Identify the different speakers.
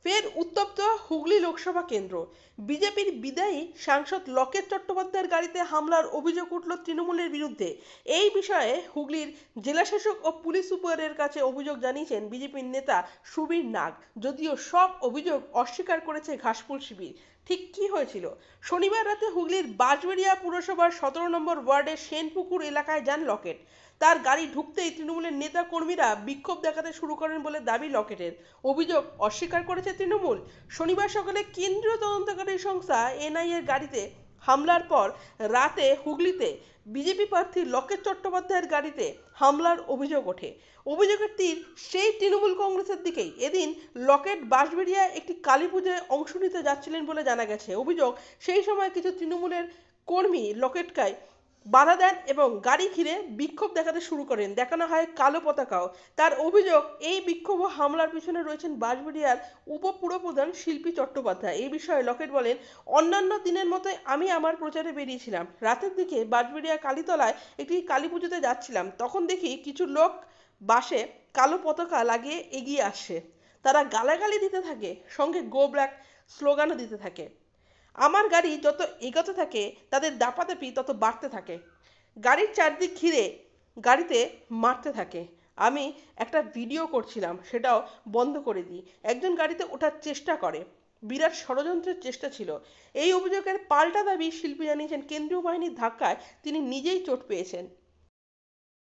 Speaker 1: ফের উত্তপ্ত হুগলি লোকসভা কেন্দ্র। বিজেপির বিদায়ী সাংসদ লকেট চট্টোপাধ্যায়ের গাড়িতে হামলার অভিযোগ উঠল তৃণমূলের বিরুদ্ধে। এই বিষয়ে হুগলির জেলাশাসক ও পুলিশ সুপারের কাছে অভিযোগ জানিয়েছেন বিজেপির নেতা সুবীর নাগ। যদিও সব অভিযোগ অস্বীকার করেছে ঘাসফুল শিবির। ঠিক কি হয়েছিল? শনিবার রাতে হুগলির বাঁশবেড়িয়া পুরসভার 17 নম্বর ওয়ার্ডের সেনপুকুর এলাকায় যান লকেট। তার গাড়ি ঢুকতেই তৃণমূলের নেতা কর্মীরা বিক্ষোভ দেখাতে শুরু করেন বলে দাবি লকেটের। অভিযোগ অস্বীকার করেছে তৃণমূল। শনিবার সকালে কেন্দ্রীয় তদন্তকারী সংস্থা এনআইএর গাড়িতে হামলার পর রাতে হুগলিতে বিজেপি প্রার্থী লকেট চট্টোপাধ্যায়ের গাড়িতে হামলার অভিযোগ ওঠে। অভিযোগের তীর সেই তৃণমূল কংগ্রেসের দিকেই। এদিন লকেট বাঁশবেড়িয়ায় একটি কালী পুজোয় অংশ নিতে যাচ্ছিলেন বলে জানা গেছে। অভিযোগ, সেই সময় কিছু তৃণমূলের কর্মী লকেটকে বাধা দেন এবং গাড়ি ঘিরে বিক্ষোভ দেখাতে শুরু করেন। দেখানো হয় কালো পতাকাও। তার অভিযোগ, এই বিক্ষোভ ও হামলার পিছনে রয়েছেন বাঁশবেড়িয়ার উপপুরপ্রধান শিল্পী চট্টোপাধ্যায়। এই বিষয়ে লকেট বলেন, অন্যান্য দিনের মতোই আমি আমার প্রচারে বেরিয়েছিলাম। রাতের দিকে বাঁশবেড়িয়া কালীতলায় একটি কালী পুজোতে যাচ্ছিলাম। তখন দেখি কিছু লোক বাসে কালো পতাকা লাগিয়ে এগিয়ে আসছে। তারা গালাগালি দিতে থাকে, সঙ্গে গো ব্ল্যাক স্লোগানও দিতে থাকে। আমার গাড়ি যত এগোতে থাকে তাদের দাপাদাপি তত বাড়তে থাকে। গাড়ির চারদিক ঘিরে গাড়িতে মারতে থাকে। আমি একটা ভিডিও করছিলাম, সেটাও বন্ধ করে দিই। একজন গাড়িতে ওঠার চেষ্টা করে। বিরাট ষড়যন্ত্রের চেষ্টা ছিল। এই অভিযোগের পাল্টা দাবি শিল্পী জানিয়েছেন, কেন্দ্রীয় বাহিনীর ধাক্কায় তিনি নিজেই চোট পেয়েছেন।